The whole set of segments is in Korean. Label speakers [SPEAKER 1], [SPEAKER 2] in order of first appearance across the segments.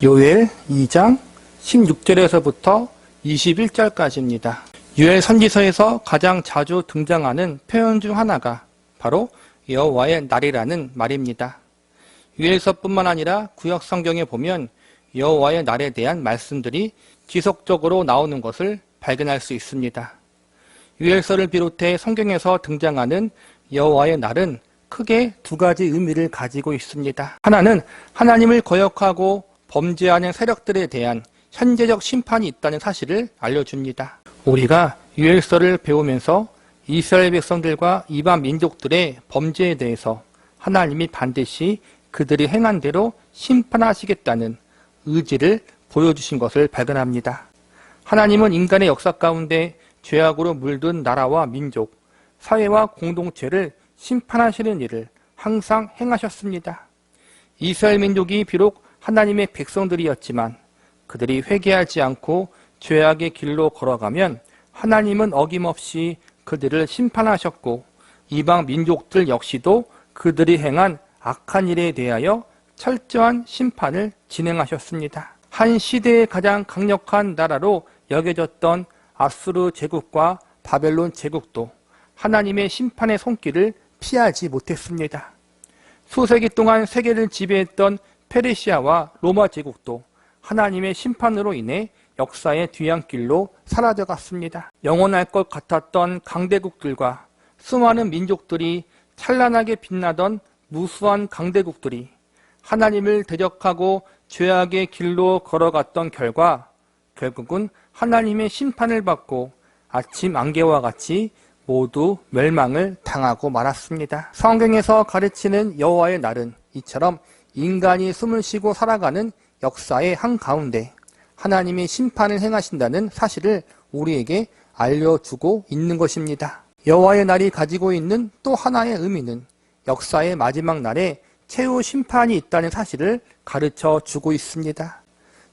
[SPEAKER 1] 요엘 2장 16절에서부터 21절까지입니다. 요엘 선지서에서 가장 자주 등장하는 표현 중 하나가 바로 여호와의 날이라는 말입니다. 요엘서뿐만 아니라 구약 성경에 보면 여호와의 날에 대한 말씀들이 지속적으로 나오는 것을 발견할 수 있습니다. 요엘서를 비롯해 성경에서 등장하는 여호와의 날은 크게 두 가지 의미를 가지고 있습니다. 하나는 하나님을 거역하고 범죄하는 세력들에 대한 현재적 심판이 있다는 사실을 알려줍니다. 우리가 요엘서를 배우면서 이스라엘 백성들과 이방 민족들의 범죄에 대해서 하나님이 반드시 그들이 행한 대로 심판하시겠다는 의지를 보여주신 것을 발견합니다. 하나님은 인간의 역사 가운데 죄악으로 물든 나라와 민족, 사회와 공동체를 심판하시는 일을 항상 행하셨습니다. 이스라엘 민족이 비록 하나님의 백성들이었지만 그들이 회개하지 않고 죄악의 길로 걸어가면 하나님은 어김없이 그들을 심판하셨고 이방 민족들 역시도 그들이 행한 악한 일에 대하여 철저한 심판을 진행하셨습니다. 한 시대의 가장 강력한 나라로 여겨졌던 아수르 제국과 바벨론 제국도 하나님의 심판의 손길을 피하지 못했습니다. 수세기 동안 세계를 지배했던 페르시아와 로마 제국도 하나님의 심판으로 인해 역사의 뒤안길로 사라져갔습니다. 영원할 것 같았던 강대국들과 수많은 민족들이 찬란하게 빛나던 무수한 강대국들이 하나님을 대적하고 죄악의 길로 걸어갔던 결과 결국은 하나님의 심판을 받고 아침 안개와 같이 모두 멸망을 당하고 말았습니다. 성경에서 가르치는 여호와의 날은 이처럼 인간이 숨을 쉬고 살아가는 역사의 한가운데 하나님의 심판을 행하신다는 사실을 우리에게 알려주고 있는 것입니다. 여호와의 날이 가지고 있는 또 하나의 의미는 역사의 마지막 날에 최후 심판이 있다는 사실을 가르쳐 주고 있습니다.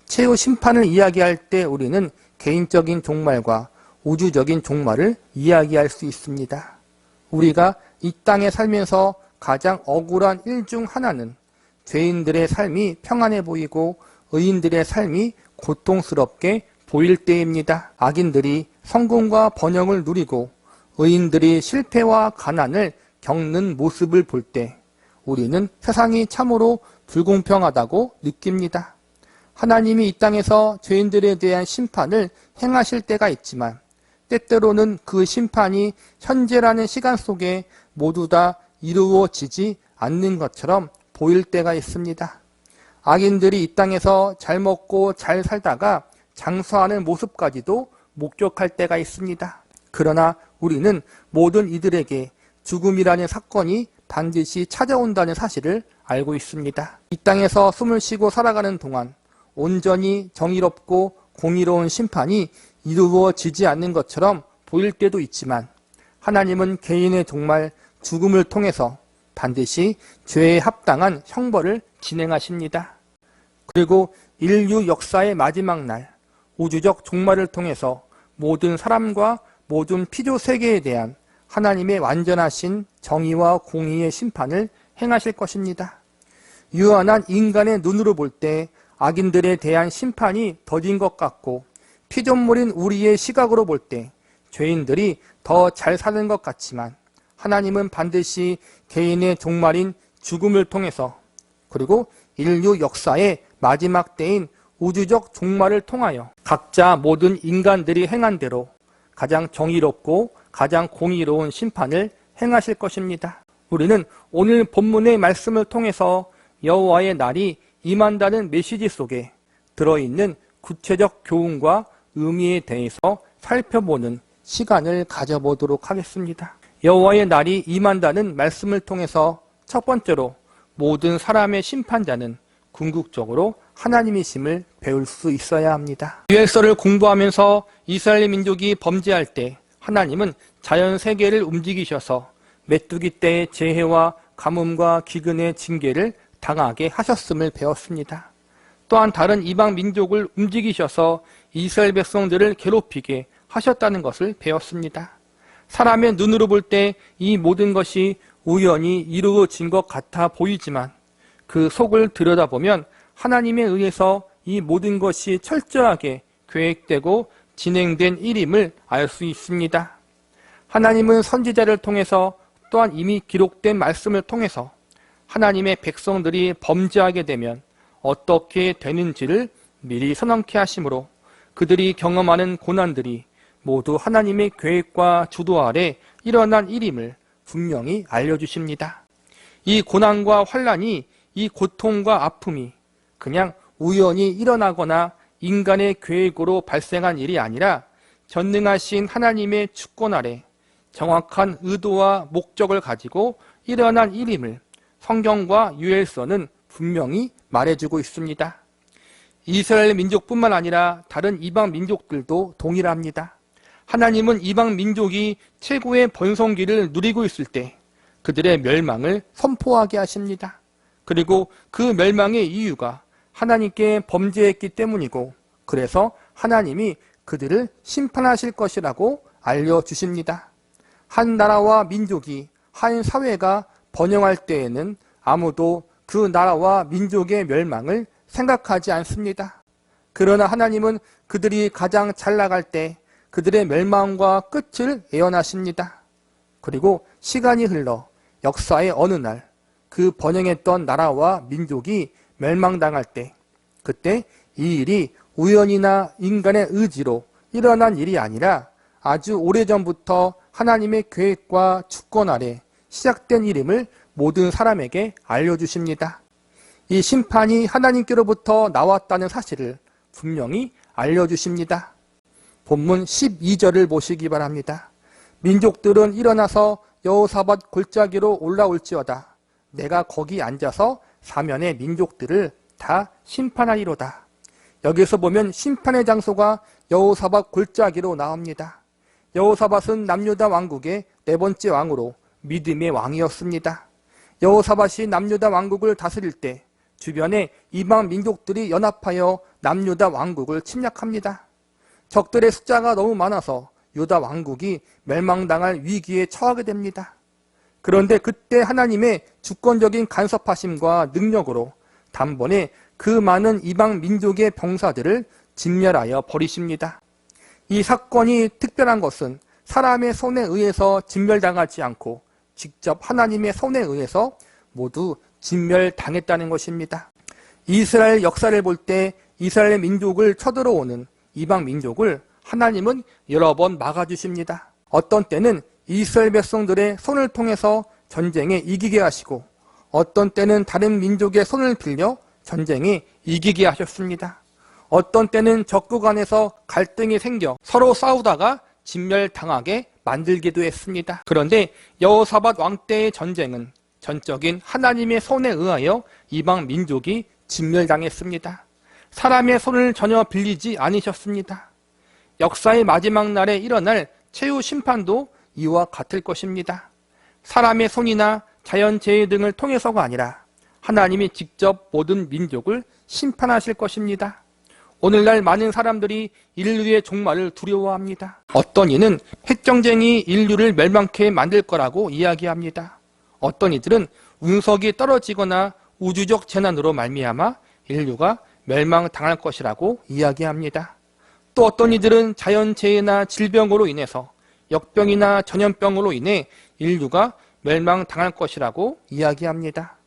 [SPEAKER 1] 최후 심판을 이야기할 때 우리는 개인적인 종말과 우주적인 종말을 이야기할 수 있습니다. 우리가 이 땅에 살면서 가장 억울한 일 중 하나는 죄인들의 삶이 평안해 보이고 의인들의 삶이 고통스럽게 보일 때입니다. 악인들이 성공과 번영을 누리고 의인들이 실패와 가난을 겪는 모습을 볼 때 우리는 세상이 참으로 불공평하다고 느낍니다. 하나님이 이 땅에서 죄인들에 대한 심판을 행하실 때가 있지만 때때로는 그 심판이 현재라는 시간 속에 모두 다 이루어지지 않는 것처럼 보일 때가 있습니다. 악인들이 이 땅에서 잘 먹고 잘 살다가 장수하는 모습까지도 목격할 때가 있습니다. 그러나 우리는 모든 이들에게 죽음이라는 사건이 반드시 찾아온다는 사실을 알고 있습니다. 이 땅에서 숨을 쉬고 살아가는 동안 온전히 정의롭고 공의로운 심판이 이루어지지 않는 것처럼 보일 때도 있지만 하나님은 개인의 종말 죽음을 통해서 반드시 죄에 합당한 형벌을 진행하십니다. 그리고 인류 역사의 마지막 날, 우주적 종말을 통해서 모든 사람과 모든 피조 세계에 대한 하나님의 완전하신 정의와 공의의 심판을 행하실 것입니다. 유한한 인간의 눈으로 볼 때 악인들에 대한 심판이 더딘 것 같고 피조물인 우리의 시각으로 볼 때 죄인들이 더 잘 사는 것 같지만 하나님은 반드시 개인의 종말인 죽음을 통해서 그리고 인류 역사의 마지막 때인 우주적 종말을 통하여 각자 모든 인간들이 행한 대로 가장 정의롭고 가장 공의로운 심판을 행하실 것입니다. 우리는 오늘 본문의 말씀을 통해서 여호와의 날이 임한다는 메시지 속에 들어있는 구체적 교훈과 의미에 대해서 살펴보는 시간을 가져보도록 하겠습니다. 여호와의 날이 임한다는 말씀을 통해서 첫 번째로 모든 사람의 심판자는 궁극적으로 하나님이심을 배울 수 있어야 합니다. 요엘서를 공부하면서 이스라엘 민족이 범죄할 때 하나님은 자연 세계를 움직이셔서 메뚜기 떼의 재해와 가뭄과 기근의 징계를 당하게 하셨음을 배웠습니다. 또한 다른 이방 민족을 움직이셔서 이스라엘 백성들을 괴롭히게 하셨다는 것을 배웠습니다. 사람의 눈으로 볼 때 이 모든 것이 우연히 이루어진 것 같아 보이지만 그 속을 들여다보면 하나님에 의해서 이 모든 것이 철저하게 계획되고 진행된 일임을 알 수 있습니다. 하나님은 선지자를 통해서 또한 이미 기록된 말씀을 통해서 하나님의 백성들이 범죄하게 되면 어떻게 되는지를 미리 선언케 하시므로 그들이 경험하는 고난들이 모두 하나님의 계획과 주도 아래 일어난 일임을 분명히 알려주십니다. 이 고난과 환난이, 이 고통과 아픔이 그냥 우연히 일어나거나 인간의 계획으로 발생한 일이 아니라 전능하신 하나님의 주권 아래 정확한 의도와 목적을 가지고 일어난 일임을 성경과 유엘서는 분명히 말해주고 있습니다. 이스라엘 민족뿐만 아니라 다른 이방 민족들도 동일합니다. 하나님은 이방 민족이 최고의 번성기를 누리고 있을 때 그들의 멸망을 선포하게 하십니다. 그리고 그 멸망의 이유가 하나님께 범죄했기 때문이고, 그래서 하나님이 그들을 심판하실 것이라고 알려주십니다. 한 나라와 민족이, 한 사회가 번영할 때에는 아무도 그 나라와 민족의 멸망을 생각하지 않습니다. 그러나 하나님은 그들이 가장 잘 나갈 때 그들의 멸망과 끝을 예언하십니다. 그리고 시간이 흘러 역사의 어느 날 그 번영했던 나라와 민족이 멸망당할 때, 그때 이 일이 우연이나 인간의 의지로 일어난 일이 아니라 아주 오래전부터 하나님의 계획과 주권 아래 시작된 일임을 모든 사람에게 알려주십니다. 이 심판이 하나님께로부터 나왔다는 사실을 분명히 알려주십니다. 본문 12절을 보시기 바랍니다. 민족들은 일어나서 여호사밧 골짜기로 올라올지어다. 내가 거기 앉아서 사면의 민족들을 다 심판하리로다. 여기서 보면 심판의 장소가 여호사밧 골짜기로 나옵니다. 여호사밧은 남유다 왕국의 네 번째 왕으로 믿음의 왕이었습니다. 여호사밧이 남유다 왕국을 다스릴 때 주변에 이방 민족들이 연합하여 남유다 왕국을 침략합니다. 적들의 숫자가 너무 많아서 유다 왕국이 멸망당할 위기에 처하게 됩니다. 그런데 그때 하나님의 주권적인 간섭하심과 능력으로 단번에 그 많은 이방 민족의 병사들을 진멸하여 버리십니다. 이 사건이 특별한 것은 사람의 손에 의해서 진멸당하지 않고 직접 하나님의 손에 의해서 모두 진멸당했다는 것입니다. 이스라엘 역사를 볼 때 이스라엘 민족을 쳐들어오는 이방 민족을 하나님은 여러 번 막아주십니다. 어떤 때는 이스라엘 백성들의 손을 통해서 전쟁에 이기게 하시고, 어떤 때는 다른 민족의 손을 빌려 전쟁에 이기게 하셨습니다. 어떤 때는 적국 간에서 갈등이 생겨 서로 싸우다가 진멸당하게 만들기도 했습니다. 그런데 여호사밧 왕 때의 전쟁은 전적인 하나님의 손에 의하여 이방 민족이 진멸당했습니다. 사람의 손을 전혀 빌리지 않으셨습니다. 역사의 마지막 날에 일어날 최후 심판도 이와 같을 것입니다. 사람의 손이나 자연재해 등을 통해서가 아니라 하나님이 직접 모든 민족을 심판하실 것입니다. 오늘날 많은 사람들이 인류의 종말을 두려워합니다. 어떤 이는 핵전쟁이 인류를 멸망케 만들 거라고 이야기합니다. 어떤 이들은 운석이 떨어지거나 우주적 재난으로 말미암아 인류가 멸망당할 것이라고 이야기합니다. 또 어떤 이들은 자연재해나 질병으로 인해서 역병이나 전염병으로 인해 인류가 멸망당할 것이라고 이야기합니다.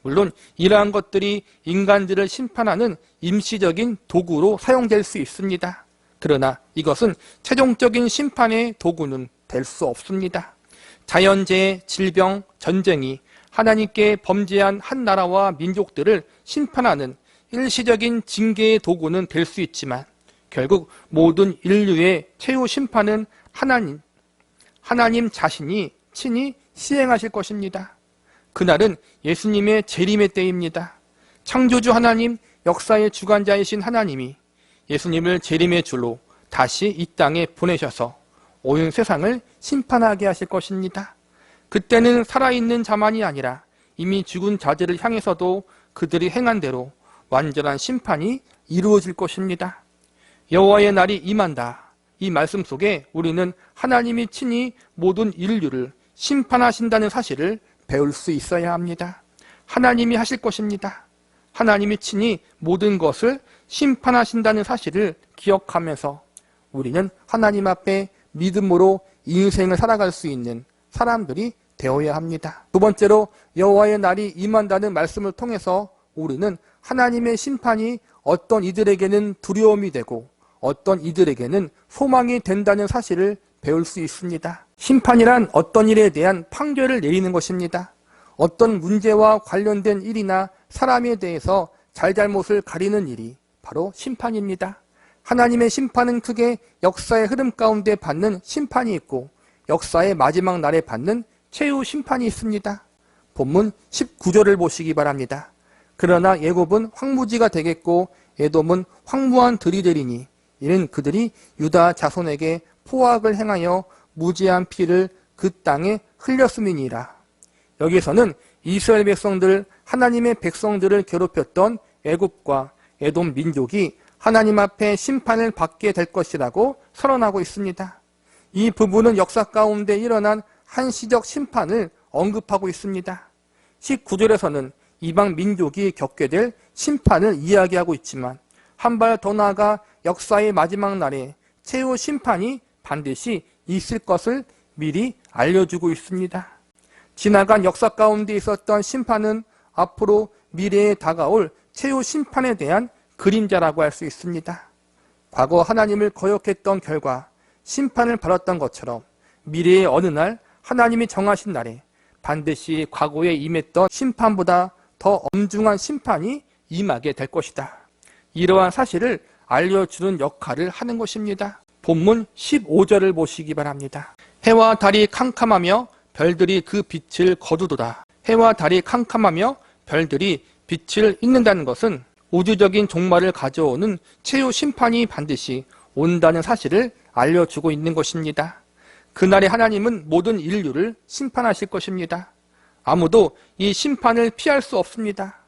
[SPEAKER 1] 물론 이러한 것들이 인간들을 심판하는 임시적인 도구로 사용될 수 있습니다. 그러나 이것은 최종적인 심판의 도구는 될 수 없습니다. 자연재해, 질병, 전쟁이 하나님께 범죄한 한 나라와 민족들을 심판하는 일시적인 징계의 도구는 될 수 있지만 결국 모든 인류의 최후 심판은 하나님 자신이 친히 시행하실 것입니다. 그날은 예수님의 재림의 때입니다. 창조주 하나님, 역사의 주관자이신 하나님이 예수님을 재림의 주로 다시 이 땅에 보내셔서 온 세상을 심판하게 하실 것입니다. 그때는 살아있는 자만이 아니라 이미 죽은 자들을 향해서도 그들이 행한 대로 완전한 심판이 이루어질 것입니다. 여호와의 날이 임한다. 이 말씀 속에 우리는 하나님이 친히 모든 인류를 심판하신다는 사실을 배울 수 있어야 합니다. 하나님이 하실 것입니다. 하나님이 친히 모든 것을 심판하신다는 사실을 기억하면서 우리는 하나님 앞에 믿음으로 인생을 살아갈 수 있는 사람들이 되어야 합니다. 두 번째로 여호와의 날이 임한다는 말씀을 통해서 우리는 하나님의 심판이 어떤 이들에게는 두려움이 되고 어떤 이들에게는 소망이 된다는 사실을 배울 수 있습니다. 심판이란 어떤 일에 대한 판결을 내리는 것입니다. 어떤 문제와 관련된 일이나 사람에 대해서 잘잘못을 가리는 일이 바로 심판입니다. 하나님의 심판은 크게 역사의 흐름 가운데 받는 심판이 있고 역사의 마지막 날에 받는 최후 심판이 있습니다. 본문 19절을 보시기 바랍니다. 그러나 애굽은 황무지가 되겠고 에돔은 황무한 들이 되리니 이는 그들이 유다 자손에게 포악을 행하여 무지한 피를 그 땅에 흘렸음이니라. 여기서는 이스라엘 백성들, 하나님의 백성들을 괴롭혔던 애굽과 에돔 민족이 하나님 앞에 심판을 받게 될 것이라고 선언하고 있습니다. 이 부분은 역사 가운데 일어난 한시적 심판을 언급하고 있습니다. 19절에서는 이방 민족이 겪게 될 심판을 이야기하고 있지만 한 발 더 나아가 역사의 마지막 날에 최후 심판이 반드시 있을 것을 미리 알려주고 있습니다. 지나간 역사 가운데 있었던 심판은 앞으로 미래에 다가올 최후 심판에 대한 그림자라고 할 수 있습니다. 과거 하나님을 거역했던 결과 심판을 받았던 것처럼 미래의 어느 날 하나님이 정하신 날에 반드시 과거에 임했던 심판보다 더 엄중한 심판이 임하게 될 것이다. 이러한 사실을 알려주는 역할을 하는 것입니다. 본문 15절을 보시기 바랍니다. 해와 달이 캄캄하며 별들이 그 빛을 거두도다. 해와 달이 캄캄하며 별들이 빛을 잃는다는 것은 우주적인 종말을 가져오는 최후 심판이 반드시 온다는 사실을 알려주고 있는 것입니다. 그날에 하나님은 모든 인류를 심판하실 것입니다. 아무도 이 심판을 피할 수 없습니다.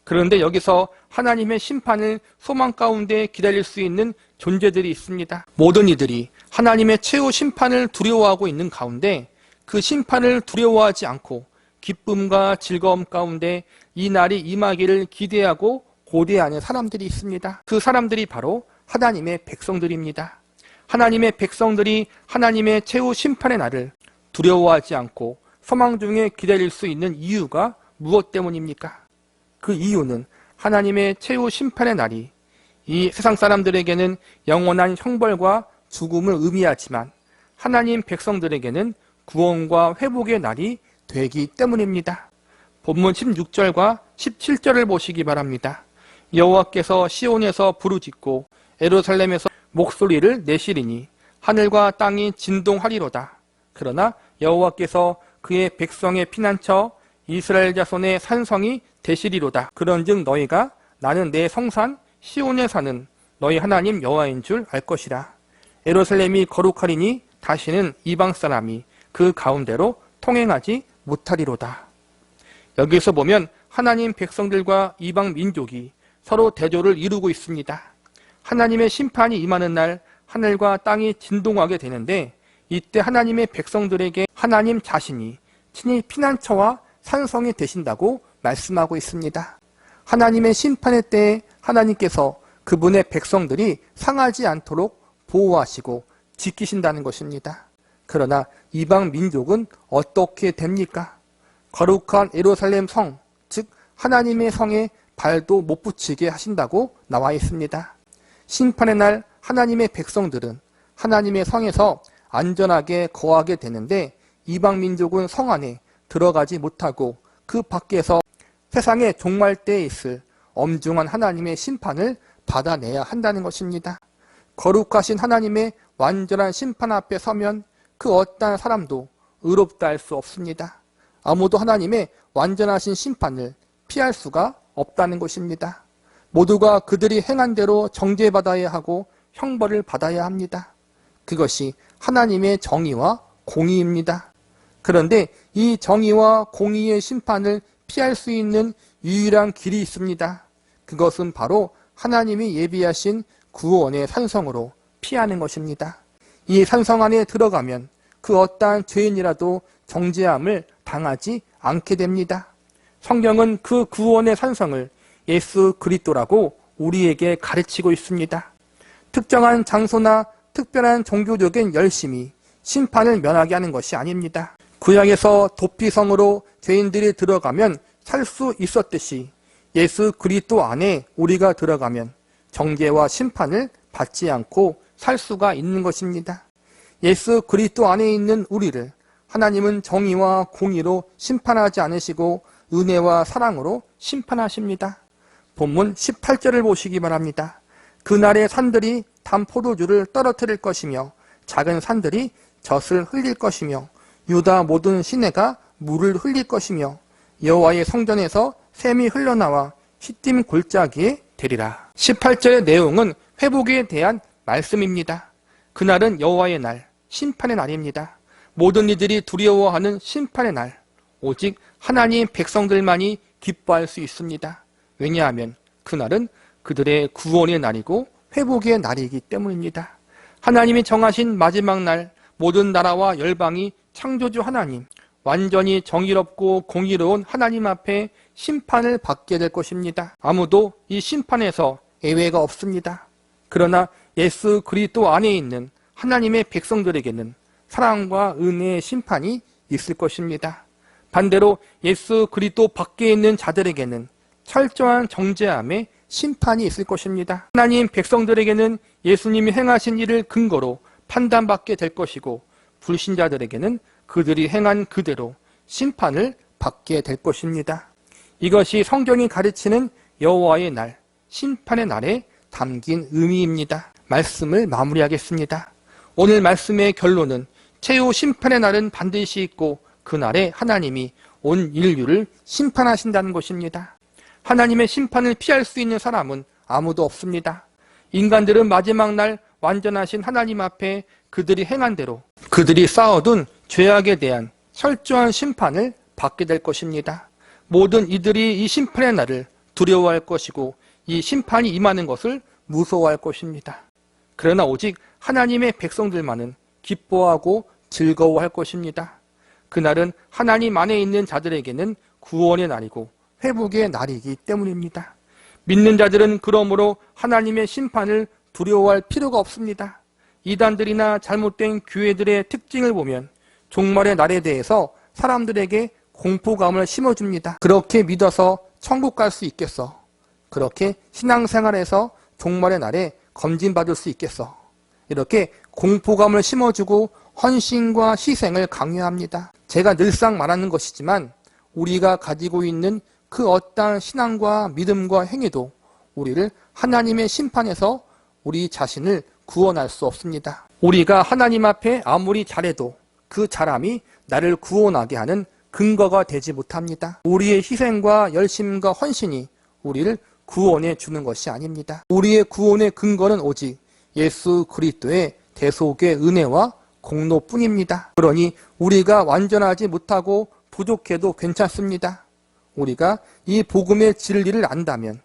[SPEAKER 1] 그런데 여기서 하나님의 심판을 소망 가운데 기다릴 수 있는 존재들이 있습니다. 모든 이들이 하나님의 최후 심판을 두려워하고 있는 가운데 그 심판을 두려워하지 않고 기쁨과 즐거움 가운데 이 날이 임하기를 기대하고 고대하는 사람들이 있습니다. 그 사람들이 바로 하나님의 백성들입니다. 하나님의 백성들이 하나님의 최후 심판의 날을 두려워하지 않고 소망 중에 기다릴 수 있는 이유가 무엇 때문입니까? 그 이유는 하나님의 최후 심판의 날이 이 세상 사람들에게는 영원한 형벌과 죽음을 의미하지만 하나님 백성들에게는 구원과 회복의 날이 되기 때문입니다. 본문 16절과 17절을 보시기 바랍니다. 여호와께서 시온에서 부르짖고 예루살렘에서 목소리를 내시리니 하늘과 땅이 진동하리로다. 그러나 여호와께서 그의 백성의 피난처 이스라엘 자손의 산성이 되시리로다. 그런즉 너희가 나는 내 성산 시온에 사는 너희 하나님 여호와인 줄 알 것이라. 예루살렘이 거룩하리니 다시는 이방 사람이 그 가운데로 통행하지 못하리로다. 여기서 보면 하나님 백성들과 이방 민족이 서로 대조를 이루고 있습니다. 하나님의 심판이 임하는 날 하늘과 땅이 진동하게 되는데 이때 하나님의 백성들에게 하나님 자신이 친히 피난처와 산성이 되신다고 말씀하고 있습니다. 하나님의 심판의 때에 하나님께서 그분의 백성들이 상하지 않도록 보호하시고 지키신다는 것입니다. 그러나 이방 민족은 어떻게 됩니까? 거룩한 예루살렘 성, 즉 하나님의 성에 발도 못 붙이게 하신다고 나와 있습니다. 심판의 날 하나님의 백성들은 하나님의 성에서 안전하게 거하게 되는데 이방 민족은 성 안에 들어가지 못하고 그 밖에서 세상의 종말 때에 있을 엄중한 하나님의 심판을 받아내야 한다는 것입니다. 거룩하신 하나님의 완전한 심판 앞에 서면 그 어떠한 사람도 의롭다 할 수 없습니다. 아무도 하나님의 완전하신 심판을 피할 수가 없다는 것입니다. 모두가 그들이 행한 대로 정죄받아야 하고 형벌을 받아야 합니다. 그것이 하나님의 정의와 공의입니다. 그런데 이 정의와 공의의 심판을 피할 수 있는 유일한 길이 있습니다. 그것은 바로 하나님이 예비하신 구원의 산성으로 피하는 것입니다. 이 산성 안에 들어가면 그 어떠한 죄인이라도 정죄함을 당하지 않게 됩니다. 성경은 그 구원의 산성을 예수 그리스도라고 우리에게 가르치고 있습니다. 특정한 장소나 특별한 종교적인 열심이 심판을 면하게 하는 것이 아닙니다. 구약에서 도피성으로 죄인들이 들어가면 살 수 있었듯이 예수 그리스도 안에 우리가 들어가면 정죄와 심판을 받지 않고 살 수가 있는 것입니다. 예수 그리스도 안에 있는 우리를 하나님은 정의와 공의로 심판하지 않으시고 은혜와 사랑으로 심판하십니다. 본문 18절을 보시기 바랍니다. 그날의 산들이 단 포도주를 떨어뜨릴 것이며 작은 산들이 젖을 흘릴 것이며 유다 모든 시내가 물을 흘릴 것이며 여호와의 성전에서 샘이 흘러나와 시딤 골짜기에 되리라. 18절의 내용은 회복에 대한 말씀입니다. 그날은 여호와의 날, 심판의 날입니다. 모든 이들이 두려워하는 심판의 날, 오직 하나님 백성들만이 기뻐할 수 있습니다. 왜냐하면 그날은 그들의 구원의 날이고 회복의 날이기 때문입니다. 하나님이 정하신 마지막 날, 모든 나라와 열방이 창조주 하나님, 완전히 정의롭고 공의로운 하나님 앞에 심판을 받게 될 것입니다. 아무도 이 심판에서 예외가 없습니다. 그러나 예수 그리스도 안에 있는 하나님의 백성들에게는 사랑과 은혜의 심판이 있을 것입니다. 반대로 예수 그리스도 밖에 있는 자들에게는 철저한 정죄함의 심판이 있을 것입니다. 하나님 백성들에게는 예수님이 행하신 일을 근거로 판단받게 될 것이고 불신자들에게는 그들이 행한 그대로 심판을 받게 될 것입니다. 이것이 성경이 가르치는 여호와의 날, 심판의 날에 담긴 의미입니다. 말씀을 마무리하겠습니다. 오늘 말씀의 결론은 최후 심판의 날은 반드시 있고 그날에 하나님이 온 인류를 심판하신다는 것입니다. 하나님의 심판을 피할 수 있는 사람은 아무도 없습니다. 인간들은 마지막 날 완전하신 하나님 앞에 그들이 행한 대로 그들이 쌓아둔 죄악에 대한 철저한 심판을 받게 될 것입니다. 모든 이들이 이 심판의 날을 두려워할 것이고 이 심판이 임하는 것을 무서워할 것입니다. 그러나 오직 하나님의 백성들만은 기뻐하고 즐거워할 것입니다. 그날은 하나님 안에 있는 자들에게는 구원의 날이고 회복의 날이기 때문입니다. 믿는 자들은 그러므로 하나님의 심판을 두려워할 필요가 없습니다. 이단들이나 잘못된 교회들의 특징을 보면 종말의 날에 대해서 사람들에게 공포감을 심어줍니다. 그렇게 믿어서 천국 갈 수 있겠어? 그렇게 신앙생활에서 종말의 날에 검진받을 수 있겠어? 이렇게 공포감을 심어주고 헌신과 희생을 강요합니다. 제가 늘상 말하는 것이지만 우리가 가지고 있는 그 어떠한 신앙과 믿음과 행위도 우리를 하나님의 심판에서 우리 자신을 구원할 수 없습니다. 우리가 하나님 앞에 아무리 잘해도 그 잘함이 나를 구원하게 하는 근거가 되지 못합니다. 우리의 희생과 열심과 헌신이 우리를 구원해 주는 것이 아닙니다. 우리의 구원의 근거는 오직 예수 그리스도의 대속의 은혜와 공로뿐입니다. 그러니 우리가 완전하지 못하고 부족해도 괜찮습니다. 우리가 이 복음의 진리를 안다면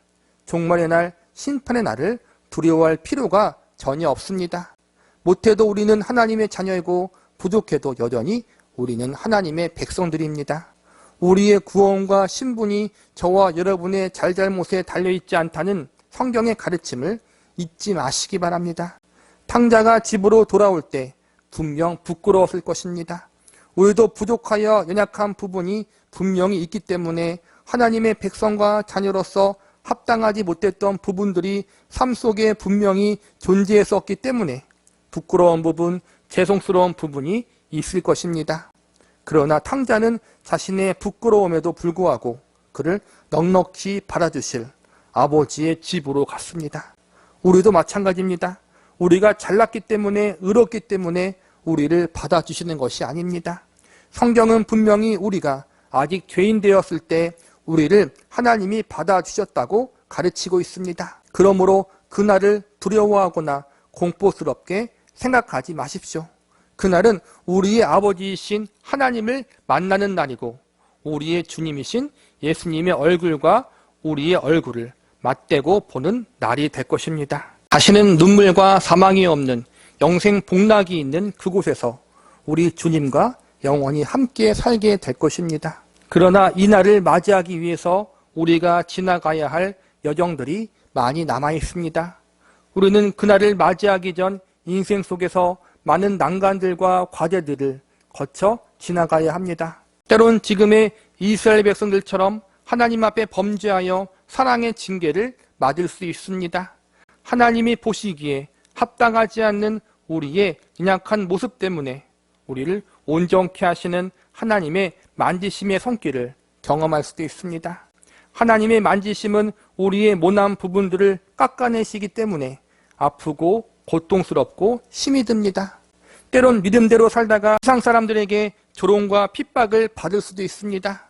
[SPEAKER 1] 종말의 날, 심판의 날을 두려워할 필요가 전혀 없습니다. 못해도 우리는 하나님의 자녀이고 부족해도 여전히 우리는 하나님의 백성들입니다. 우리의 구원과 신분이 저와 여러분의 잘잘못에 달려있지 않다는 성경의 가르침을 잊지 마시기 바랍니다. 탕자가 집으로 돌아올 때 분명 부끄러웠을 것입니다. 우리도 부족하여 연약한 부분이 분명히 있기 때문에 하나님의 백성과 자녀로서 합당하지 못했던 부분들이 삶 속에 분명히 존재했었기 때문에 부끄러운 부분, 죄송스러운 부분이 있을 것입니다. 그러나 탕자는 자신의 부끄러움에도 불구하고 그를 넉넉히 받아주실 아버지의 집으로 갔습니다. 우리도 마찬가지입니다. 우리가 잘났기 때문에, 의롭기 때문에 우리를 받아주시는 것이 아닙니다. 성경은 분명히 우리가 아직 죄인 되었을 때 우리를 하나님이 받아주셨다고 가르치고 있습니다. 그러므로 그날을 두려워하거나 공포스럽게 생각하지 마십시오. 그날은 우리의 아버지이신 하나님을 만나는 날이고 우리의 주님이신 예수님의 얼굴과 우리의 얼굴을 맞대고 보는 날이 될 것입니다. 다시는 눈물과 사망이 없는 영생 복락이 있는 그곳에서 우리 주님과 영원히 함께 살게 될 것입니다. 그러나 이 날을 맞이하기 위해서 우리가 지나가야 할 여정들이 많이 남아 있습니다. 우리는 그날을 맞이하기 전 인생 속에서 많은 난관들과 과제들을 거쳐 지나가야 합니다. 때론 지금의 이스라엘 백성들처럼 하나님 앞에 범죄하여 사랑의 징계를 맞을 수 있습니다. 하나님이 보시기에 합당하지 않는 우리의 연약한 모습 때문에 우리를 온전케 하시는 하나님의 만지심의 손길을 경험할 수도 있습니다. 하나님의 만지심은 우리의 모난 부분들을 깎아내시기 때문에 아프고 고통스럽고 힘이 듭니다. 때론 믿음대로 살다가 세상 사람들에게 조롱과 핍박을 받을 수도 있습니다.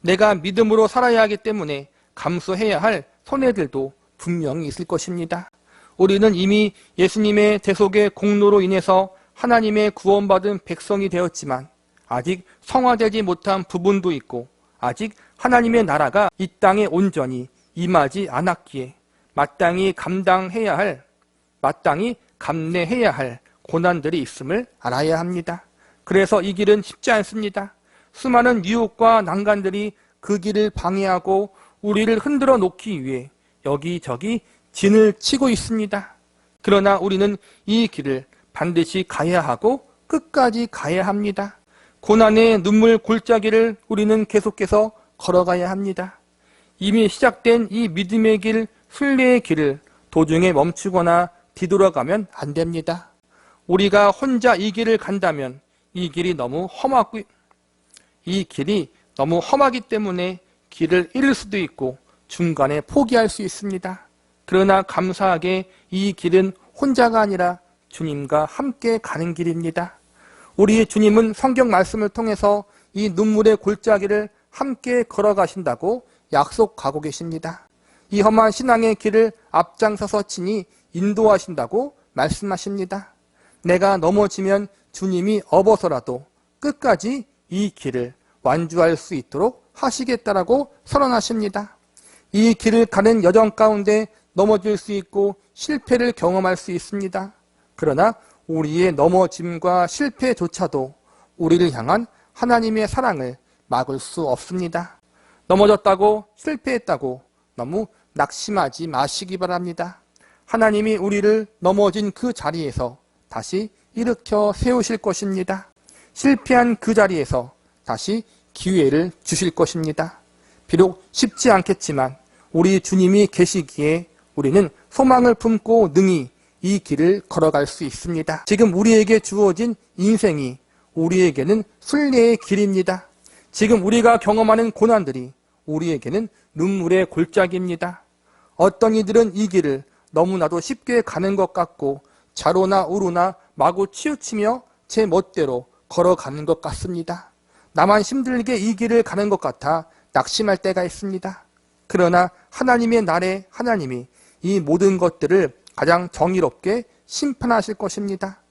[SPEAKER 1] 내가 믿음으로 살아야 하기 때문에 감수해야 할 손해들도 분명히 있을 것입니다. 우리는 이미 예수님의 대속의 공로로 인해서 하나님의 구원받은 백성이 되었지만 아직 성화되지 못한 부분도 있고 아직 하나님의 나라가 이 땅에 온전히 임하지 않았기에 마땅히 감내해야 할 고난들이 있음을 알아야 합니다. 그래서 이 길은 쉽지 않습니다. 수많은 유혹과 난간들이 그 길을 방해하고 우리를 흔들어 놓기 위해 여기저기 진을 치고 있습니다. 그러나 우리는 이 길을 반드시 가야 하고 끝까지 가야 합니다. 고난의 눈물 골짜기를 우리는 계속해서 걸어가야 합니다. 이미 시작된 이 믿음의 길, 순례의 길을 도중에 멈추거나 뒤돌아가면 안 됩니다. 우리가 혼자 이 길을 간다면 이 길이 너무 험하기 때문에 길을 잃을 수도 있고 중간에 포기할 수 있습니다. 그러나 감사하게 이 길은 혼자가 아니라 주님과 함께 가는 길입니다. 우리의 주님은 성경 말씀을 통해서 이 눈물의 골짜기를 함께 걸어가신다고 약속하고 계십니다. 이 험한 신앙의 길을 앞장서서 친히 인도하신다고 말씀하십니다. 내가 넘어지면 주님이 업어서라도 끝까지 이 길을 완주할 수 있도록 하시겠다라고 선언하십니다. 이 길을 가는 여정 가운데 넘어질 수 있고 실패를 경험할 수 있습니다. 그러나 우리의 넘어짐과 실패조차도 우리를 향한 하나님의 사랑을 막을 수 없습니다. 넘어졌다고 실패했다고 너무 낙심하지 마시기 바랍니다. 하나님이 우리를 넘어진 그 자리에서 다시 일으켜 세우실 것입니다. 실패한 그 자리에서 다시 기회를 주실 것입니다. 비록 쉽지 않겠지만 우리 주님이 계시기에 우리는 소망을 품고 능히 이 길을 걸어갈 수 있습니다. 지금 우리에게 주어진 인생이 우리에게는 순례의 길입니다. 지금 우리가 경험하는 고난들이 우리에게는 눈물의 골짜기입니다. 어떤 이들은 이 길을 너무나도 쉽게 가는 것 같고 좌로나 우로나 마구 치우치며 제 멋대로 걸어가는 것 같습니다. 나만 힘들게 이 길을 가는 것 같아 낙심할 때가 있습니다. 그러나 하나님의 날에 하나님이 이 모든 것들을 가장 정의롭게 심판하실 것입니다.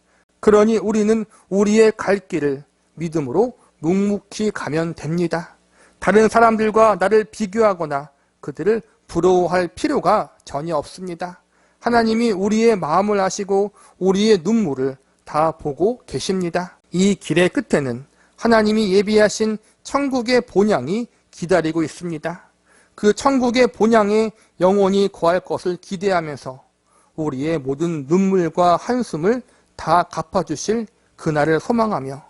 [SPEAKER 1] 그러니 우리는 우리의 갈 길을 믿음으로 묵묵히 가면 됩니다. 다른 사람들과 나를 비교하거나 그들을 부러워할 필요가 전혀 없습니다. 하나님이 우리의 마음을 아시고 우리의 눈물을 다 보고 계십니다. 이 길의 끝에는 하나님이 예비하신 천국의 본향이 기다리고 있습니다. 그 천국의 본향에 영원히 거할 것을 기대하면서 우리의 모든 눈물과 한숨을 다 갚아주실 그날을 소망하며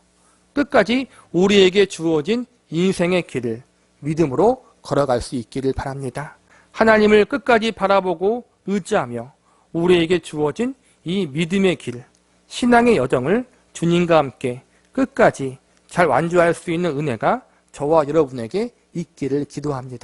[SPEAKER 1] 끝까지 우리에게 주어진 인생의 길을 믿음으로 걸어갈 수 있기를 바랍니다. 하나님을 끝까지 바라보고 의지하며 우리에게 주어진 이 믿음의 길, 신앙의 여정을 주님과 함께 끝까지 잘 완주할 수 있는 은혜가 저와 여러분에게 있기를 기도합니다.